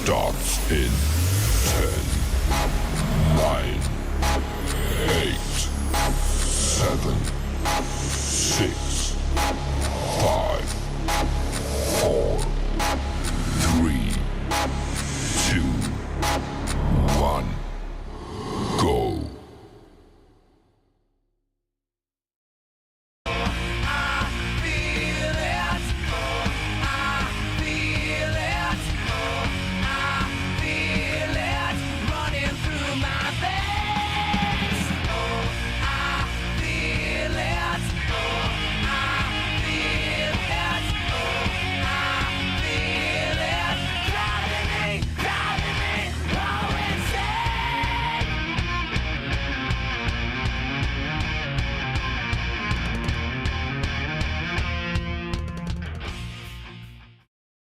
starts in 10, 9, 8, 7, 6, 5, 4, 3, 2, 1, go.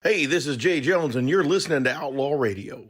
Hey, this is Jay Jones, and you're listening to Outlaw Radio.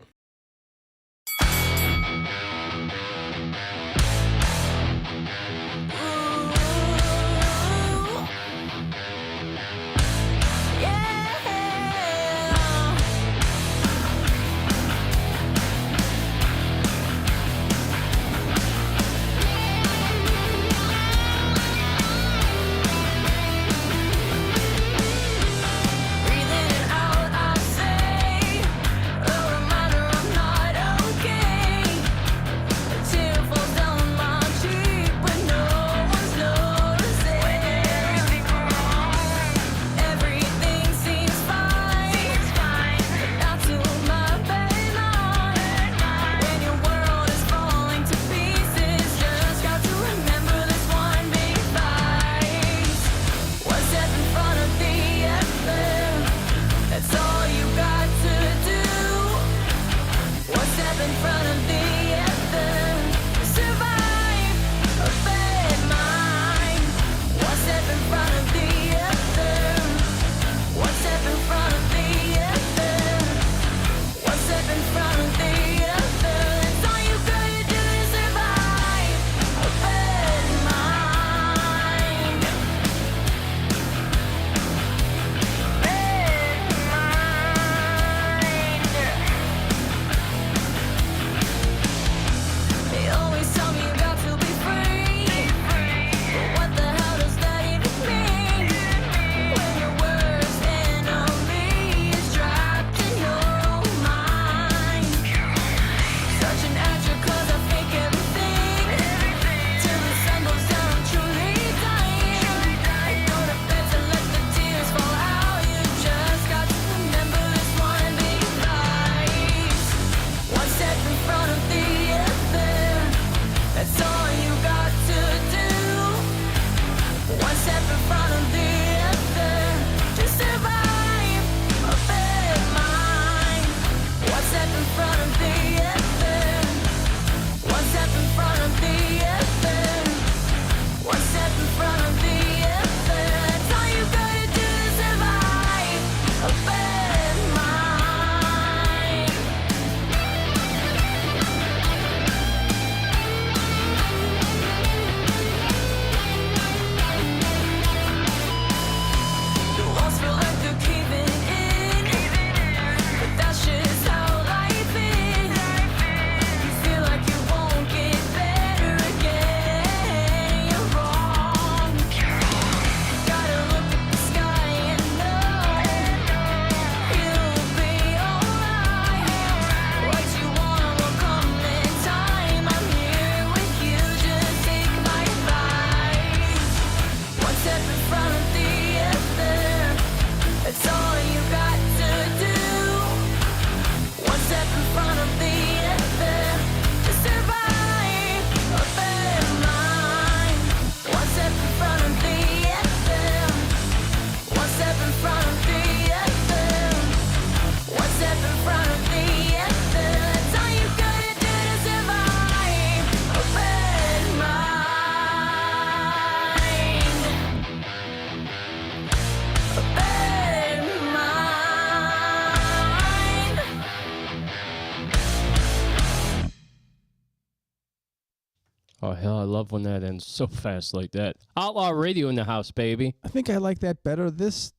Oh, hell, I love when that ends so fast like that. Outlaw Radio in the house, baby. I think I like that better this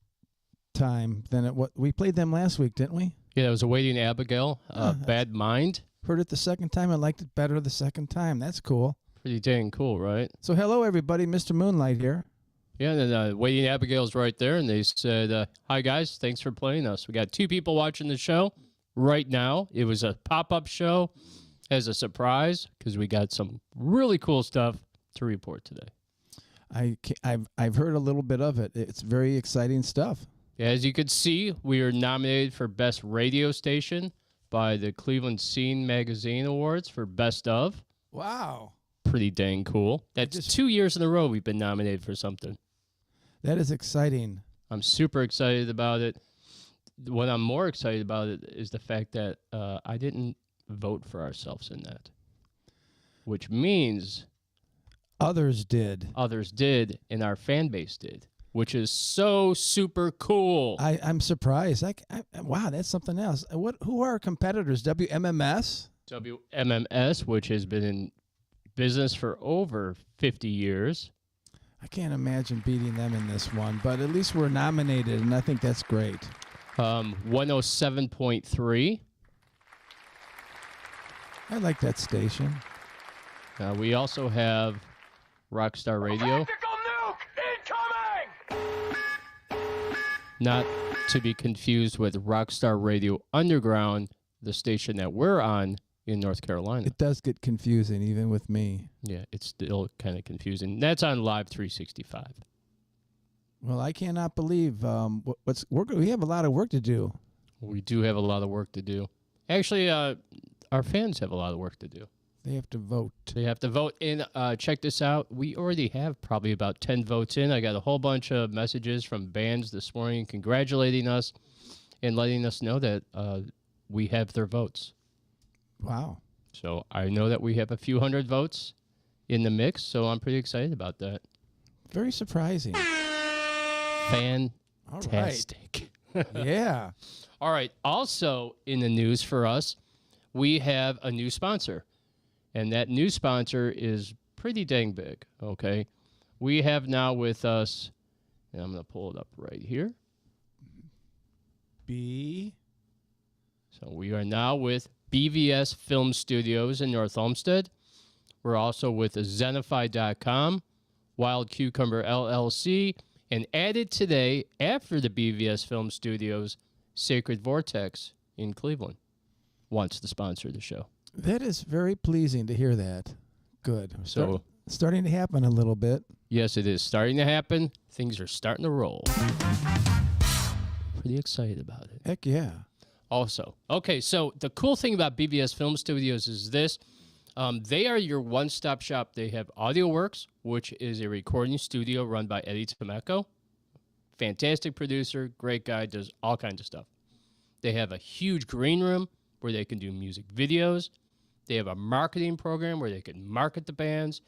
time than what we played them last week, didn't we? Yeah, it was Awaiting Abigail, Bad Mind. Heard it the second time. I liked it better the second time. That's cool. Pretty dang cool, right? So hello, everybody. Mr. Moonlight here. Yeah, and then Waiting Abigail's right there, and they said, hi, guys. Thanks for playing us. We got 2 people watching the show right now. It was a pop-up show as a surprise because we got some really cool stuff to report today. I've heard a little bit of it. It's very exciting stuff. Yeah, as you could see, we are nominated for Best Radio Station by the Cleveland Scene Magazine Awards for Best Of. Wow. Pretty dang cool. That's 2 years in a row we've been nominated for something. That is exciting. I'm super excited about it. What I'm more excited about it is the fact that I didn't vote for ourselves in that, which means others did, and our fan base did, which is so super cool. I'm surprised. Wow, that's something else. Who are our competitors? WMMS? WMMS, which has been in business for over 50 years. I can't imagine beating them in this one, but at least we're nominated, and I think that's great. 107.3. I like that station. We also have Rockstar Radio. Not to be confused with Rockstar Radio Underground, the station that we're on in North Carolina. It does get confusing, even with me. Yeah, it's still kind of confusing. That's on Live 365. Well, I cannot believe we have a lot of work to do. We do have a lot of work to do. Actually, our fans have a lot of work to do. They have to vote. They have to vote in. Check this out. We already have probably about 10 votes in. I got a whole bunch of messages from bands this morning congratulating us and letting us know that we have their votes. Wow. So I know that we have a few hundred votes in the mix, so I'm pretty excited about that. Very surprising. Fantastic. All right. Yeah. All right. Also in the news for us, we have a new sponsor. And that new sponsor is pretty dang big, okay? We have now with us, and I'm going to pull it up right here. So we are now with BVS Film Studios in North Olmsted. We're also with Zenify.com, Wild Cucumber LLC, and added today, after the BVS Film Studios, Sacred Vortex in Cleveland wants to sponsor the show. That is very pleasing to hear that. Good. So starting to happen a little bit. Yes, it is starting to happen. Things are starting to roll. Pretty excited about it. Heck yeah. Also, okay, so the cool thing about BVS Film Studios is this. They are your one-stop shop. They have AudioWorks, which is a recording studio run by Eddie Tomeko. Fantastic producer, great guy, does all kinds of stuff. They have a huge green room where they can do music videos. They have a marketing program where they can market the bands,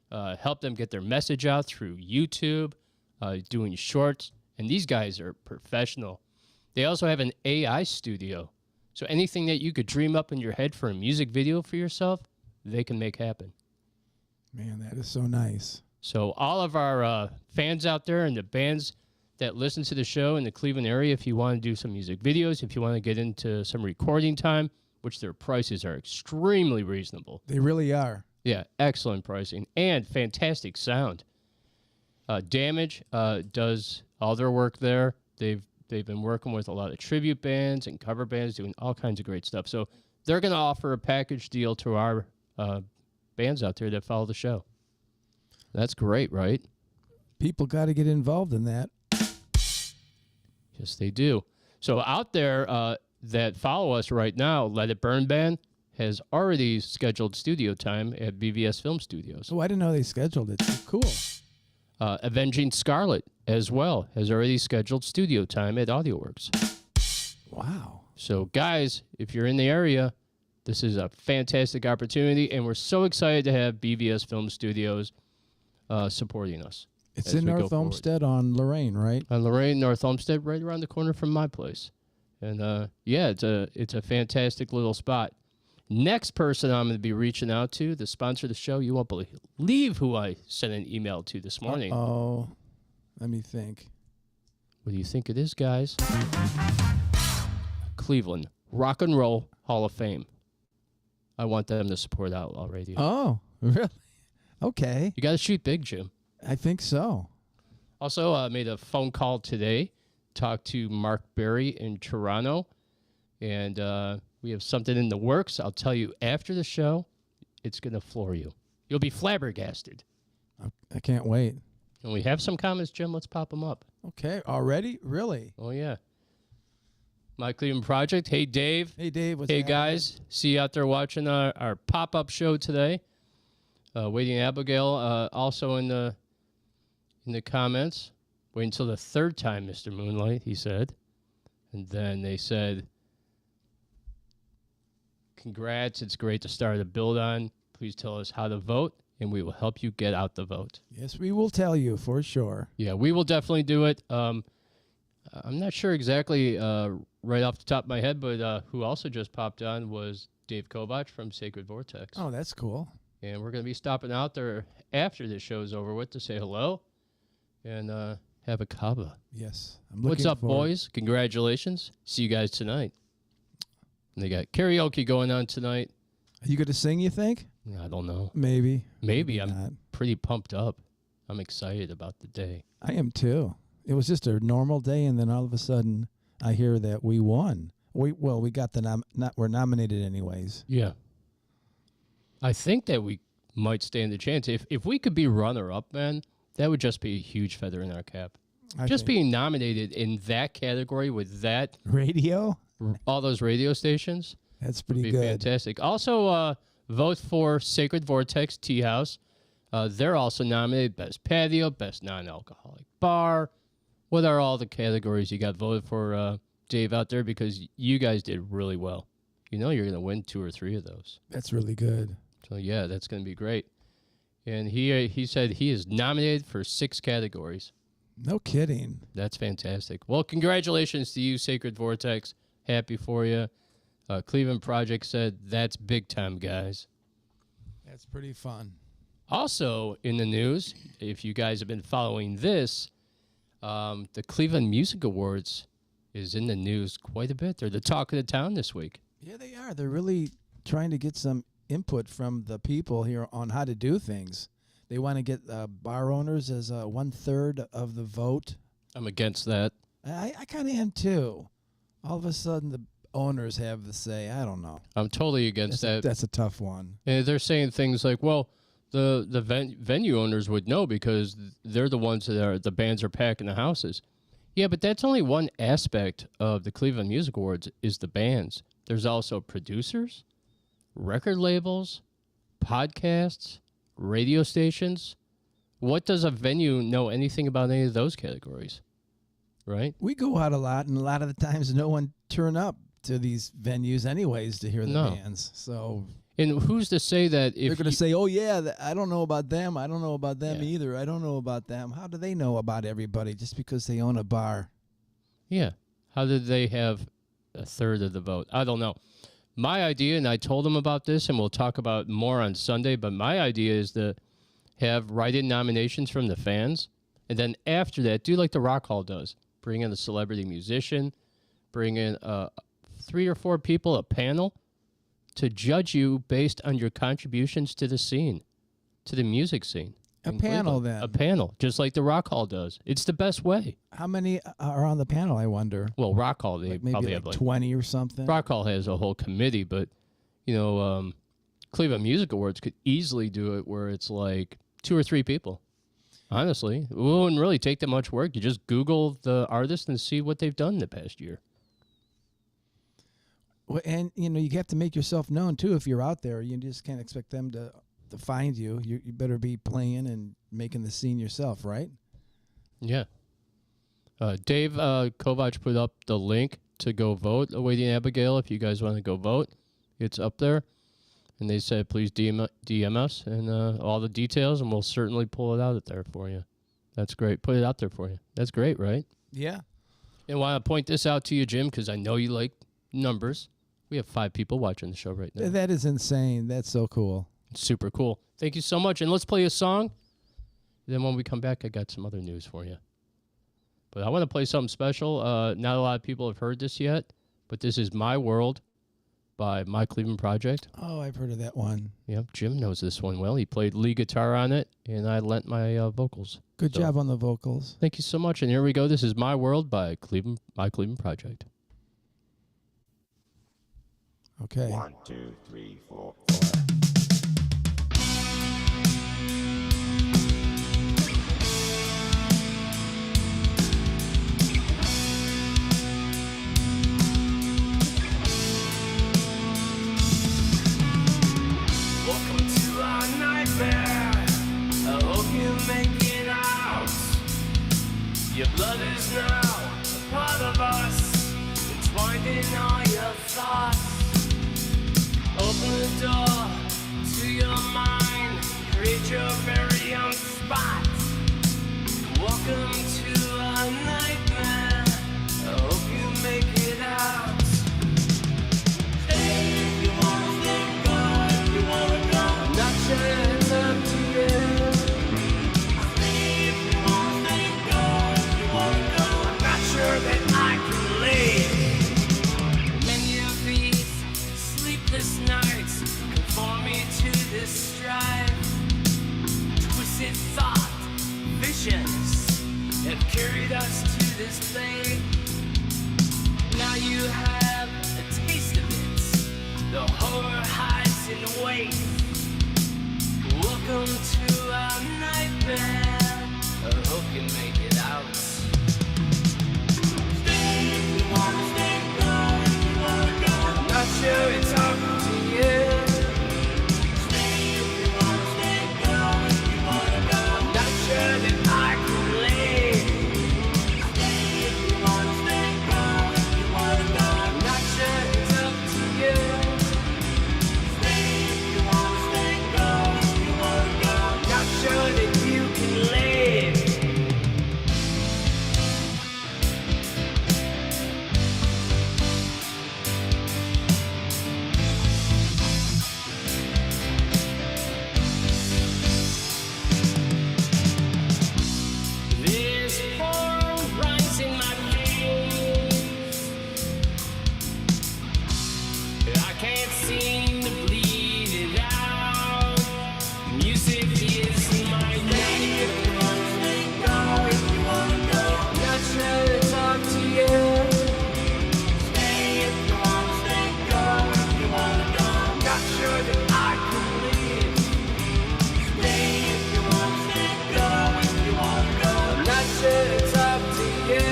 help them get their message out through YouTube, doing shorts. And these guys are professional. They also have an AI studio. So anything that you could dream up in your head for a music video for yourself, they can make happen. Man, that is so nice. So all of our fans out there and the bands that listen to the show in the Cleveland area, if you want to do some music videos, if you want to get into some recording time, which their prices are extremely reasonable. They really are. Yeah, excellent pricing and fantastic sound. Damage does all their work there. They've been working with a lot of tribute bands and cover bands, doing all kinds of great stuff. So they're going to offer a package deal to our bands out there that follow the show. That's great, right? People got to get involved in that. Yes, they do. So out there that follow us right now, Let It Burn Band has already scheduled studio time at BVS Film Studios. Oh, I didn't know they scheduled it. Cool. Avenging Scarlet as well has already scheduled studio time at AudioWorks. Wow. So guys, if you're in the area, this is a fantastic opportunity, and we're so excited to have BVS Film Studios supporting us. It's in North Olmsted on Lorraine, right? On Lorraine, North Olmsted, right around the corner from my place. And yeah, it's a fantastic little spot. Next person I'm going to be reaching out to, the sponsor of the show, you won't believe who I sent an email to this morning. Oh, let me think. What do you think it is, guys? Cleveland Rock and Roll Hall of Fame. I want them to support Outlaw Radio. Oh, really? Okay. You got to shoot big, Jim. I think so. Also, made a phone call today. Talked to Mark Berry in Toronto. And we have something in the works. I'll tell you after the show. It's going to floor you. You'll be flabbergasted. I can't wait. And we have some comments, Jim. Let's pop them up. Okay. Already? Really? Oh, yeah. My Cleveland Project. Hey, Dave. Hey, Dave. What's Hey, happening? guys. See you out there watching our pop-up show today. Waiting Abigail also in the comments. Wait until the third time, Mr. Moonlight, he said. And then they said, congrats. It's great to start a build on. Please tell us how to vote, and we will help you get out the vote. Yes, we will tell you for sure. Yeah, we will definitely do it. I'm not sure exactly right off the top of my head, but who also just popped on was Dave Kovach from Sacred Vortex. Oh, that's cool. And we're going to be stopping out there after this show's over with to say hello and have a kava. Yes. What's up, boys? Congratulations. See you guys tonight. And they got karaoke going on tonight. Are you going to sing, you think? I don't know. Maybe. Maybe. Not. I'm pretty pumped up. I'm excited about the day. I am too. It was just a normal day, and then all of a sudden, I hear that we won. We got the we're nominated anyways. Yeah. I think that we might stand a chance. If we could be runner-up, man, that would just be a huge feather in our cap. Just being nominated in that category with that radio, all those radio stations, that's pretty would be good. fantastic. Also, vote for Sacred Vortex Tea House. They're also nominated Best Patio, Best Non-Alcoholic Bar. What are all the categories you got voted for, Dave, out there? Because you guys did really well. You know you're going to win 2 or 3 of those. That's really good. So, yeah, that's going to be great. And he said he is nominated for 6 categories. No kidding. That's fantastic. Well, congratulations to you, Sacred Vortex. Happy for you. Cleveland Project said, that's big time, guys. That's pretty fun. Also in the news, if you guys have been following this, the Cleveland Music Awards is in the news quite a bit. They're the talk of the town this week. Yeah, they are. They're really trying to get some input from the people here on how to do things. They want to get bar owners as 1/3 of the vote. I'm against that. I kind of am too. All of a sudden, the owners have the say. I don't know. I'm totally against that. That's a tough one. And they're saying things like, well, the venue owners would know because they're the ones the bands are packing the houses. Yeah, but that's only one aspect of the Cleveland Music Awards is the bands. There's also producers, record labels, podcasts, radio stations. What does a venue know anything about any of those categories? Right? We go out a lot, and a lot of the times no one turn up to these venues anyways to hear the bands. So, and who's to say that if they're going to say, oh, yeah, I don't know about them. I don't know about them either. I don't know about them. How do they know about everybody just because they own a bar? Yeah. How did they have 1/3 of the vote? I don't know. My idea, and I told them about this, and we'll talk about more on Sunday, but my idea is to have write-in nominations from the fans, and then after that, do like the Rock Hall does. Bring in a celebrity musician, bring in 3 or 4 people, a panel, to judge you based on your contributions to the scene, to the music scene. A panel, then. A panel, just like the Rock Hall does. It's the best way. How many are on the panel, I wonder? Well, Rock Hall, they maybe probably like have 20 or something? Rock Hall has a whole committee, but, Cleveland Music Awards could easily do it where it's like 2 or 3 people. Honestly, it wouldn't really take that much work. You just Google the artist and see what they've done in the past year. Well, and, you have to make yourself known, too, if you're out there. You just can't expect them to find you. You better be playing and making the scene yourself, right? Yeah. Dave Kovach put up the link to go vote, Awaiting Abigail, if you guys want to go vote. It's up there. And they said, please DM us and all the details, and we'll certainly pull it out there for you. That's great. Put it out there for you. That's great, right? Yeah. And I want to point this out to you, Jim, because I know you like numbers. We have 5 people watching the show right now. That is insane. That's so cool. Super cool. Thank you so much. And let's play a song. Then when we come back, I got some other news for you. But I want to play something special. Not a lot of people have heard this yet, but this is My World by My Cleveland Project. Oh, I've heard of that one. Yep, Jim knows this one well. He played lead guitar on it, and I lent my vocals. Good job on the vocals. Thank you so much. And here we go. This is My World by My Cleveland Project. Okay. 1, 2, 3, 4. Welcome to our nightmare. I hope you make it out. Your blood is now a part of us, entwined in all your thoughts. Open the door to your mind, create your very own spot. Welcome to our nightmare. I hope you make it out. Stay if you wanna stay, go if you wanna go. I'm not sure it's up to you. Stay if you wanna stay, go if you wanna go. I'm not sure that I can leave. Many of these sleepless nights conform me to this strife. Twisted thought, visions have carried us to this fate. Now you have a taste of it. The horror hides in wait. Welcome to our nightmare. I hope you make it out. Stay if you wanna stay, go if you wanna go. I'm not sure it's up to you. Stay if you wanna stay, go if you wanna go. I'm not sure that I can leave. Stay if you wanna stay, go if you wanna go. I'm not sure it's up to you. Stay if you wanna stay, go if you wanna go. I'm not sure that you can leave. There's horror runs in my veins. I can't seem to bleed it out. Music is my name. If you wanna stay, go. If you wanna go, not sure it's up to you. Stay if you wanna stay, go. If you wanna go, not sure that I can leave. Stay if you wanna stay, go. If you wanna go, I'm not sure it's up to you.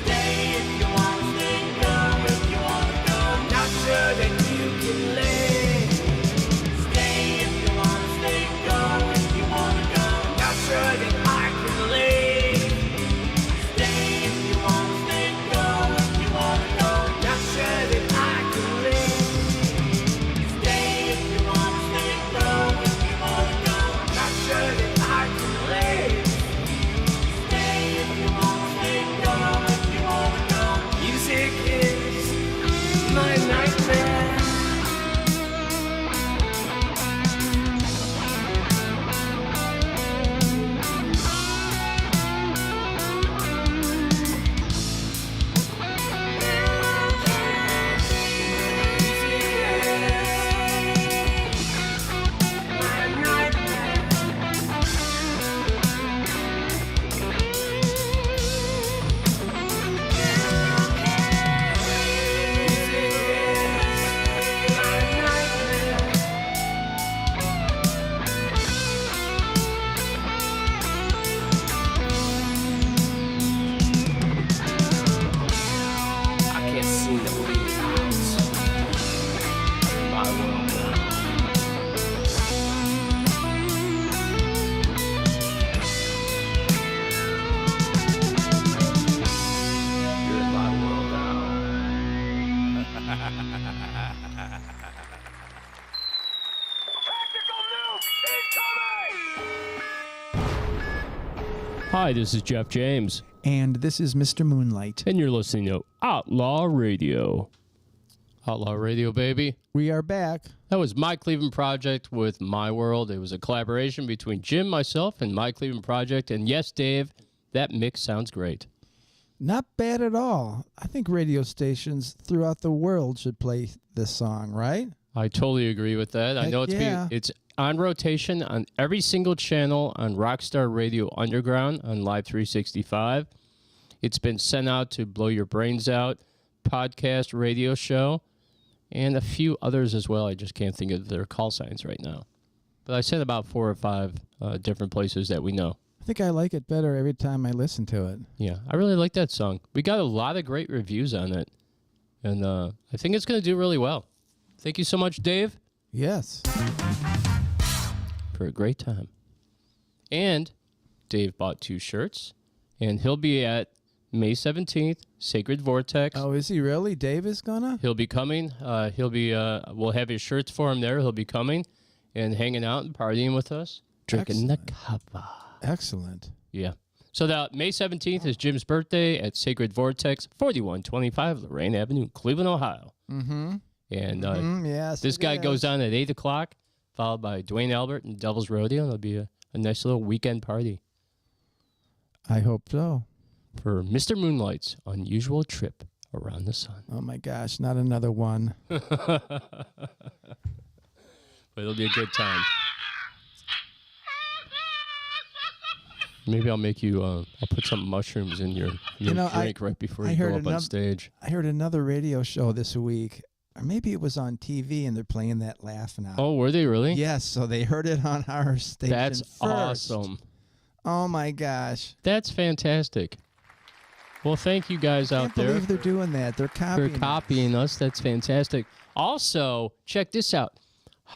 Stay if you wanna stay, go. If you wanna go, I'm not sure that you can leave. Stay if you wanna stay, go. If you wanna go, I'm not sure that I can leave. Stay if you wanna stay, go. If you wanna go, I'm not sure that I can leave. Stay if you wanna stay, go. If you wanna go, I'm not sure that I can leave. Stay if you wanna stay, go. If you wanna go, music is my nightmare. I can't seem to bleed it out. My world now. You're in my world now. Tactical nuke incoming! Hi, this is Jeff James, And this is Mr. Moonlight. and you're listening to Outlaw Radio. Outlaw Radio, baby. We are back. That was My Cleveland Project with My World. It was a collaboration between Jim, myself, and My Cleveland Project. And yes, Dave, that mix sounds great. Not bad at all. I think radio stations throughout the world should play this song, right? I totally agree with that. I Heck know yeah. it's on rotation on every single channel on Rockstar Radio Underground on Live 365. It's been sent out to Blow Your Brains Out, podcast, radio show, and a few others as well. I just can't think of their call signs right now. But I sent about 4 or 5 different places that we know. I think I like it better every time I listen to it. Yeah, I really like that song. We got a lot of great reviews on it, and I think it's going to do really well. Thank you so much, Dave, Yes. for a great time. And Dave bought 2 shirts, and he'll be at May 17th, Sacred Vortex. Oh, is he really? Dave is gonna? He'll be coming. We'll have his shirts for him there. He'll be coming and hanging out and partying with us, drinking the kava. Excellent. Yeah. So that May 17th is Jim's birthday at Sacred Vortex, 4125 Lorraine Avenue, Cleveland, Ohio. Mm-hmm. And Yes. this it guy is. goes on at 8 o'clock, followed by Dwayne Albert and Devil's Rodeo. It'll be a nice little weekend party I hope so. for Mr. Moonlight's unusual trip around the sun. Oh my gosh, not another one. But it'll be a good time. Maybe I'll make you, I'll put some mushrooms in your drink right before I you heard go up on enough- stage. I heard another radio show this week, or maybe it was on TV, and they're playing that laugh now. Oh, were they really? Yes, so they heard it on our station That's first. awesome. Oh my gosh. That's fantastic. Well, thank you guys I out can't there believe they're doing that. They're for copying. copying us. That's fantastic. Also, check this out.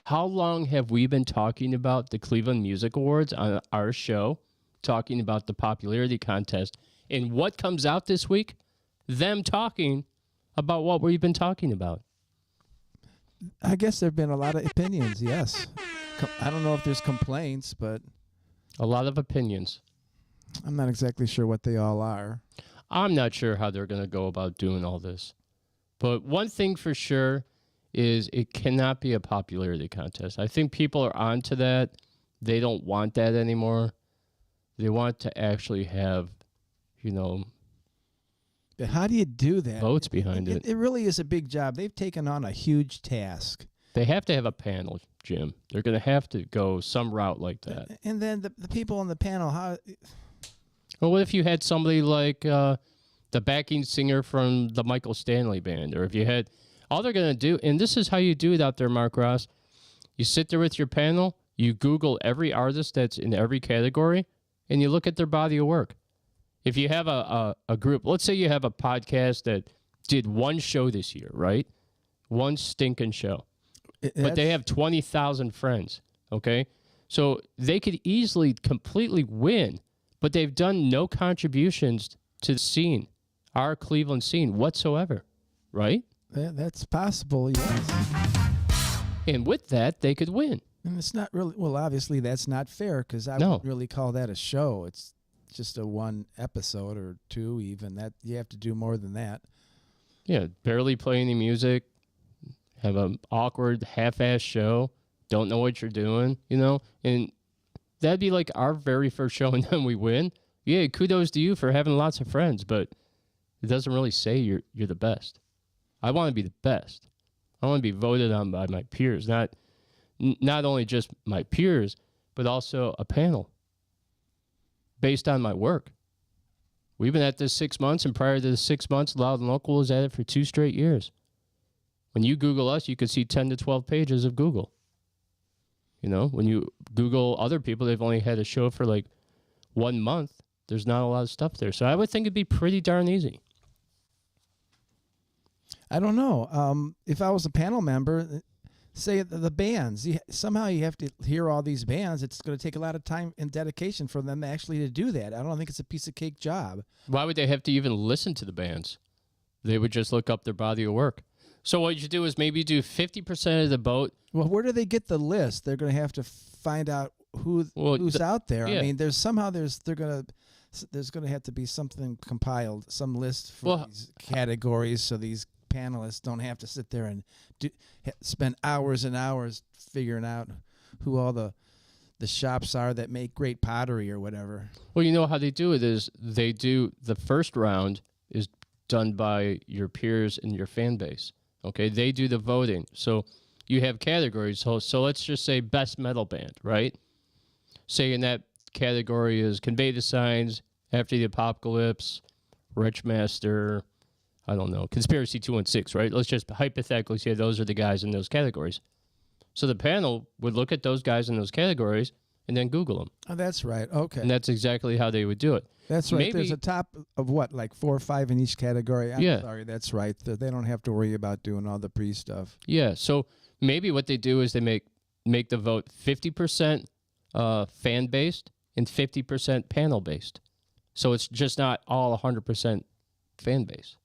How long have we been talking about the Cleveland Music Awards on our show, talking about the popularity contest? And what comes out this week? Them talking about what we've been talking about. I guess there have been a lot of opinions, yes. I don't know if there's complaints, but A lot of opinions. I'm not exactly sure what they all are. I'm not sure how they're going to go about doing all this. But one thing for sure is it cannot be a popularity contest. I think people are onto that. They don't want that anymore. They want to actually have, But how do you do that? votes behind it. It really is a big job. They've taken on a huge task. They have to have a panel, Jim. They're going to have to go some route like that. And then the people on the panel, how Well, what if you had somebody like the backing singer from the Michael Stanley Band? Or if you had, all they're going to do, and this is how you do it out there, Mark Ross. You sit there with your panel, you Google every artist that's in every category, and you look at their body of work. If you have a group, let's say you have a podcast that did one show this year, right? One stinking show. But they have 20,000 friends, okay? So they could easily completely win, but they've done no contributions to the scene, our Cleveland scene whatsoever, right? that's possible, yes. And with that, they could win. And it's not really, well, obviously that's not fair because I No. wouldn't really call that a show. It's just a one episode or two even. That you have to do more than that. Yeah, barely play any music, have an awkward, half-assed show, don't know what you're doing, And that'd be like our very first show, and then we win. Yeah, kudos to you for having lots of friends, but it doesn't really say you're the best. I want to be the best. I want to be voted on by my peers, not only just my peers, but also a panel based on my work. We've been at this 6 months, and prior to the 6 months, Loud and Local was at it for 2 straight years. When you Google us, you could see 10 to 12 pages of Google. When you Google other people, they've only had a show for like 1 month. There's not a lot of stuff there. So I would think it'd be pretty darn easy. I don't know. If I was a panel member, say the bands, somehow you have to hear all these bands. It's going to take a lot of time and dedication for them actually to do that. I don't think it's a piece of cake job. Why would they have to even listen to the bands? They would just look up their body of work. So what you do is maybe do 50% of the vote. Well, where do they get the list? They're going to have to find out who's out there. yeah. I mean, there's going to have to be something compiled, some list for these categories, so these panelists don't have to sit there and spend hours and hours figuring out who all the shops are that make great pottery or whatever. Well, how they do it is they do the first round is done by your peers and your fan base. Okay, they do the voting. So you have categories. So let's just say best metal band, right? Say in that category is Convey the Signs, After the Apocalypse, Rich Master, I don't know, Conspiracy 216, right? Let's just hypothetically say those are the guys in those categories. So the panel would look at those guys in those categories and then Google them. Oh, that's right. Okay. And that's exactly how they would do it. That's right. Maybe, There's a top of what, like 4 or 5 in each category? I'm Yeah. sorry. That's right. They don't have to worry about doing all the pre-stuff. Yeah, so maybe what they do is they make the vote 50% fan-based and 50% panel-based. So it's just not all 100% fan-based.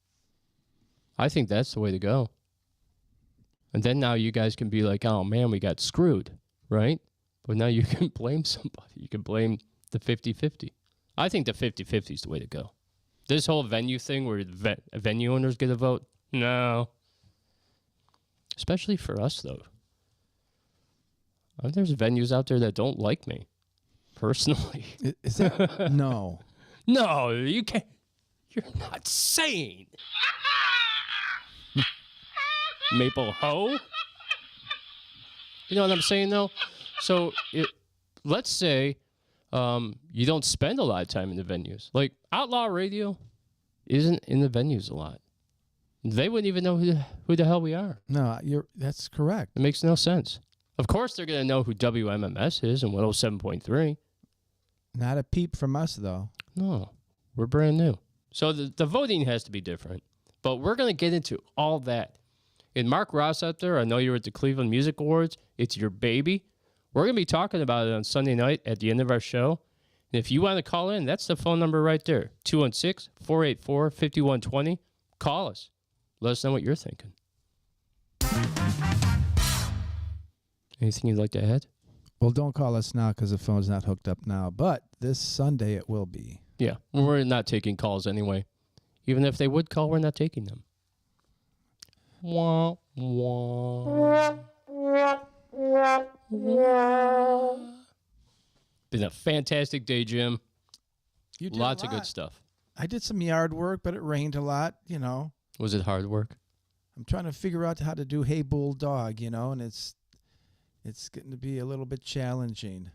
I think that's the way to go. And then now you guys can be like, oh, man, we got screwed, right? But now you can blame somebody. You can blame the 50-50. I think the 50-50 is the way to go. This whole venue thing where the venue owners get a vote, no. Especially for us, though. There's venues out there that don't like me, personally. Is that? No. No, you can't. You're not sane. Maple Hoe? You know what I'm saying, though? So, let's say you don't spend a lot of time in the venues. Like, Outlaw Radio isn't in the venues a lot. They wouldn't even know who the hell we are. No, that's correct. It makes no sense. Of course, they're going to know who WMMS is and 107.3. Not a peep from us, though. No, we're brand new. So the voting has to be different. But we're going to get into all that. And Mark Ross out there, I know you were at the Cleveland Music Awards. It's your baby. We're going to be talking about it on Sunday night at the end of our show. And if you want to call in, that's the phone number right there, 216-484-5120. Call us. Let us know what you're thinking. Anything you'd like to add? Well, don't call us now because the phone's not hooked up now. But this Sunday it will be. Yeah, we're not taking calls anyway. Even if they would call, we're not taking them. Wah, wah. Been a fantastic day, Jim. You did Lots a of lot. good stuff. I did some yard work, but it rained a lot, you know. Was it hard work? I'm trying to figure out how to do Hey Bulldog, you know, and it's getting to be a little bit challenging.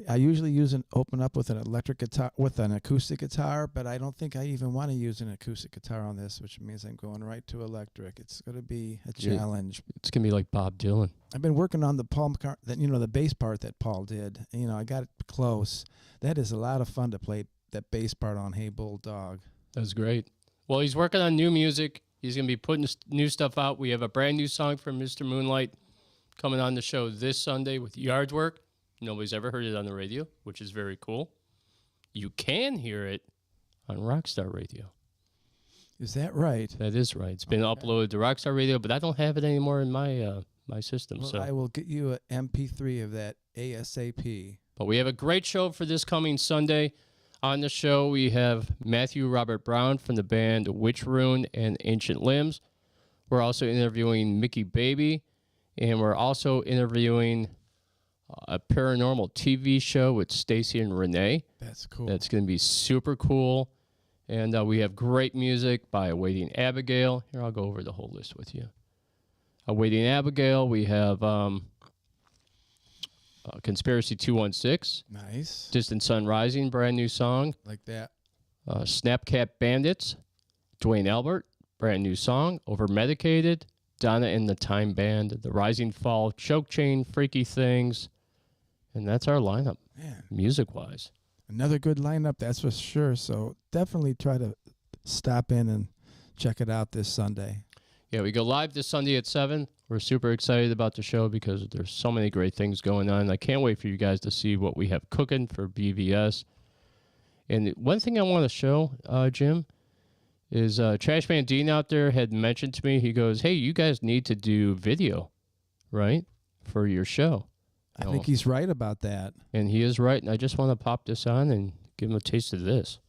I usually open up with an electric guitar, with an acoustic guitar, but I don't think I even want to use an acoustic guitar on this, which means I'm going right to electric. It's going to be a challenge. It's going to be like Bob Dylan. I've been working on the the bass part that Paul did. You know, I got it close. That is a lot of fun to play that bass part on Hey Bulldog. That's great. Well, he's working on new music. He's going to be putting new stuff out. We have a brand new song from Mr. Moonlight coming on the show this Sunday with Yard Work. Nobody's ever heard it on the radio, which is very cool. You can hear it on Rockstar Radio. Is that right? That is right. It's been uploaded to Rockstar Radio, but I don't have it anymore in my my system. Well, so I will get you an MP3 of that ASAP. But we have a great show for this coming Sunday. On the show, we have Matthew Robert Brown from the band Witch Rune and Ancient Limbs. We're also interviewing Mickey Baby, and we're also interviewing a paranormal TV show with Stacy and Renee. That's cool. That's going to be super cool. And we have great music by Awaiting Abigail. Here, I'll go over the whole list with you. Awaiting Abigail, we have Conspiracy 216. Nice. Distant Sun Rising, brand new song. Like that. Snapcat Bandits, Dwayne Albert, brand new song. Over Medicated, Donna and the Time Band, The Rising Fall, Choke Chain, Freaky Things. And that's our lineup, Man, music-wise. another good lineup, that's for sure. So definitely try to stop in and check it out this Sunday. Yeah, we go live this Sunday at 7. We're super excited about the show because there's so many great things going on. I can't wait for you guys to see what we have cooking for BVS. And one thing I want to show, Jim, is Trashman Dean out there had mentioned to me, he goes, hey, you guys need to do video, right, for your show. I think he's right about that. And he is right, and I just want to pop this on and give him a taste of this.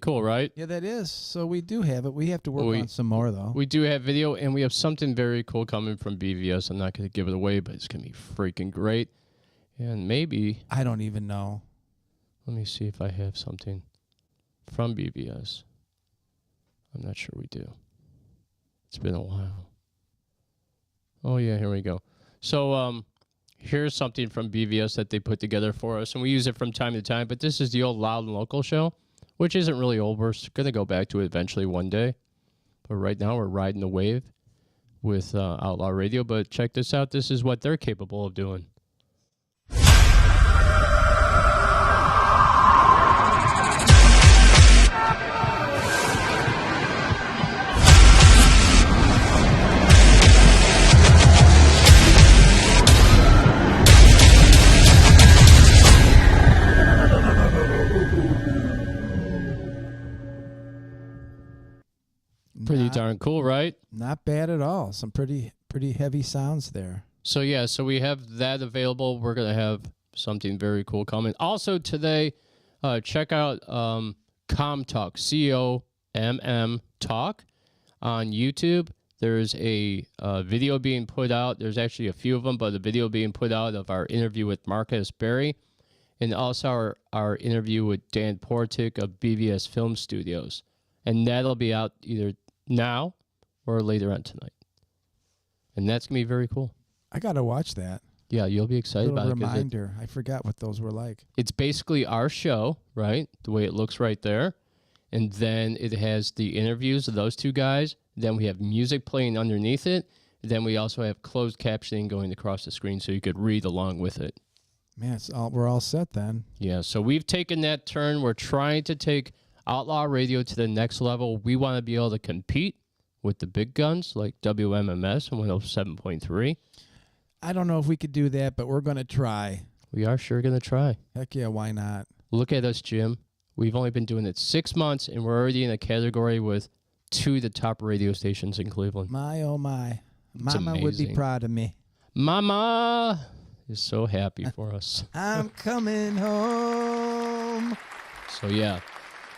cool, right? Yeah, that is. So we do have it. We have to work on some more, though. We do have video, and we have something very cool coming from BVS. I'm not going to give it away, but it's going to be freaking great. And maybe... I don't even know. Let me see if I have something from BVS. I'm not sure we do. It's been a while. Oh, yeah, here we go. So here's something from BVS that they put together for us, and we use it from time to time, but this is the old Loud and Local show, which isn't really old. We're going to go back to it eventually one day. But right now we're riding the wave with Outlaw Radio. But check this out. This is what they're capable of doing. Pretty darn cool, right? Not bad at all. Some pretty heavy sounds there. So yeah, so we have that available. We're gonna have something very cool coming. Also today, check out Com Talk, COMM Talk on YouTube. There's a video being put out. There's actually a few of them, but a video being put out of our interview with Marcus Berry, and also our interview with Dan Portick of BVS Film Studios, and that'll be out either now or later on tonight. And that's going to be very cool. I got to watch that. Yeah, you'll be excited about it. Reminder. I forgot what those were like. It's basically our show, right? The way it looks right there. And then it has the interviews of those two guys. Then we have music playing underneath it. Then we also have closed captioning going across the screen so you could read along with it. Man, we're all set then. Yeah, so we've taken that turn. We're trying to take Outlaw Radio to the next level. We want to be able to compete with the big guns like WMMS and 107.3. I don't know if we could do that, but we're going to try. We are sure going to try. Heck yeah, why not? Look at us, Jim. We've only been doing it 6 months, and we're already in a category with 2 of the top radio stations in Cleveland. My, oh my. Mama would be proud of me. Mama is so happy for us. I'm coming home. So, yeah.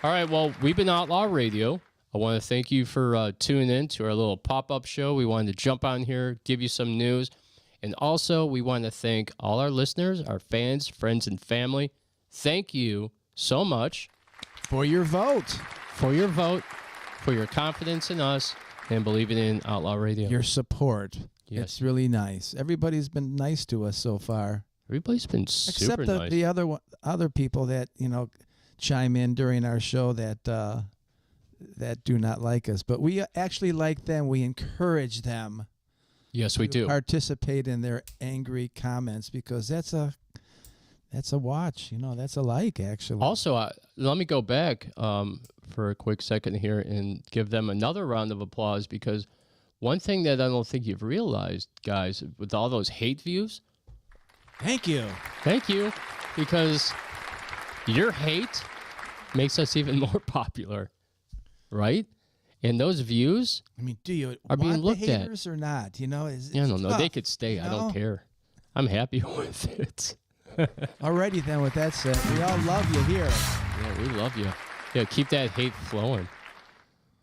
All right, well, we've been Outlaw Radio. I want to thank you for tuning in to our little pop-up show. We wanted to jump on here, give you some news. And also, we want to thank all our listeners, our fans, friends, and family. Thank you so much. For your vote. For your vote, for your confidence in us, and believing in Outlaw Radio. Your support. Yes. It's really nice. Everybody's been nice to us so far. Everybody's been super Except nice. the other people that, chime in during our show that do not like us. But we actually like them. We encourage them. Yes, we do. Participate in their angry comments because that's a watch. That's a like, actually. Also, let me go back for a quick second here and give them another round of applause because one thing that I don't think you've realized, guys, with all those hate views. Thank you. Thank you. Because your hate makes us even more popular, right? And those views do you are being want looked the at. haters or not? I don't know. They could stay. I don't care. I'm happy with it. Alrighty then, with that said, we all love you here. Yeah, we love you. Yeah, keep that hate flowing.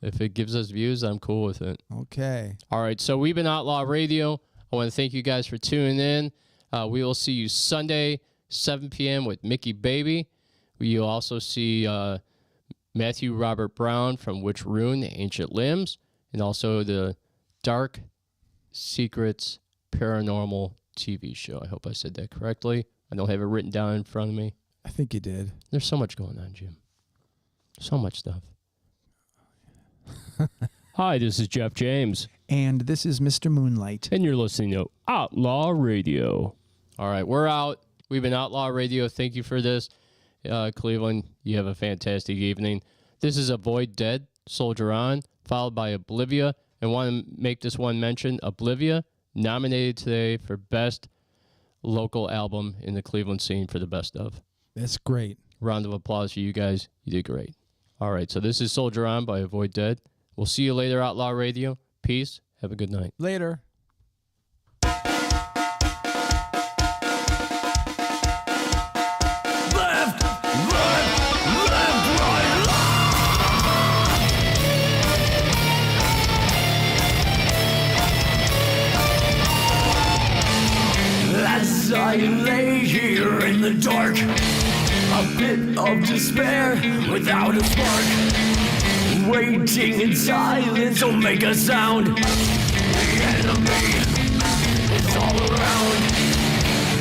If it gives us views, I'm cool with it. Okay. All right, so we've been Outlaw Radio. I want to thank you guys for tuning in. We will see you Sunday, 7 p.m. with Mickey Baby. You'll also see Matthew Robert Brown from Witch Rune, The Ancient Limbs, and also the Dark Secrets Paranormal TV show. I hope I said that correctly. I don't have it written down in front of me. I think you did. There's so much going on, Jim. So much stuff. Hi, this is Jeff James. And this is Mr. Moonlight. And you're listening to Outlaw Radio. All right, we're out. We've been Outlaw Radio. Thank you for this. Cleveland, you have a fantastic evening. This is Avoid Dead, Soldier On, followed by Oblivia. And want to make this one mention. Oblivia, nominated today for Best Local Album in the Cleveland scene for the best of. That's great. Round of applause for you guys. You did great. All right, so this is Soldier On by Avoid Dead. We'll see you later, Outlaw Radio. Peace. Have a good night. Later. Left, right, dark, a bit of despair without a spark. Waiting in silence, don't make a sound. The enemy is all around.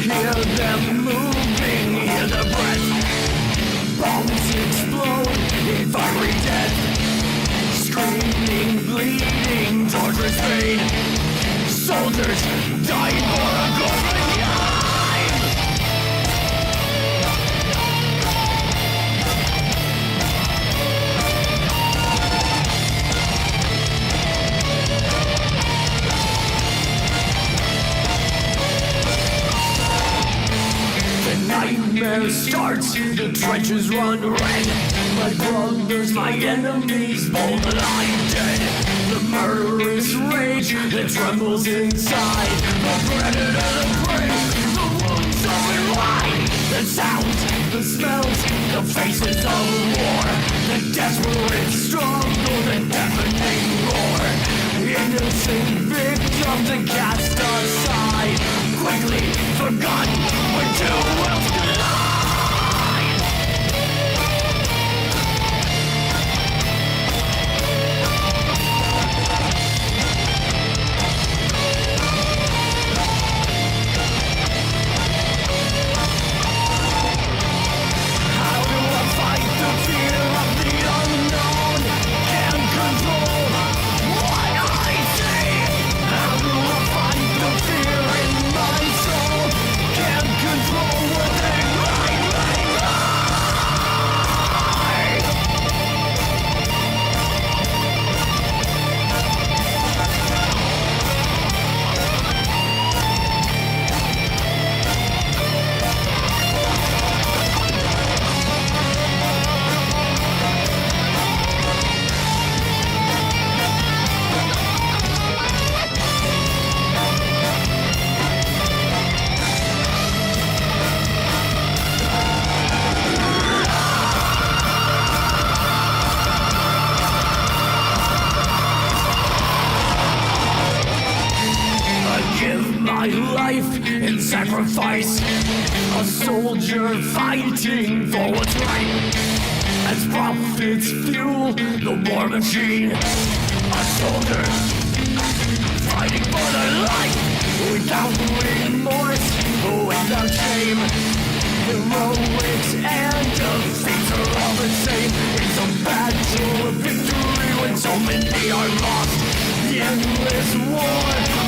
Hear them moving, hear the breath. Bombs explode in fiery death. Screaming, bleeding, torturous pain. Soldiers dying for a golden life. The nightmare starts, the trenches run red. My brothers, my enemies, bold that I'm dead. The murderous rage that trembles inside. The predator, the prey, the wounds open wide. The sounds, the smells, the faces of war. The desperate struggle, the deafening roar. Innocent victims are cast aside. Quickly forgotten when two worlds collide. My life in sacrifice, a soldier fighting for what's right. As profits fuel the war machine, a soldier fighting for their life without remorse, without shame. Heroics and defeats are all the same. It's a battle of victory when so many are lost. The endless war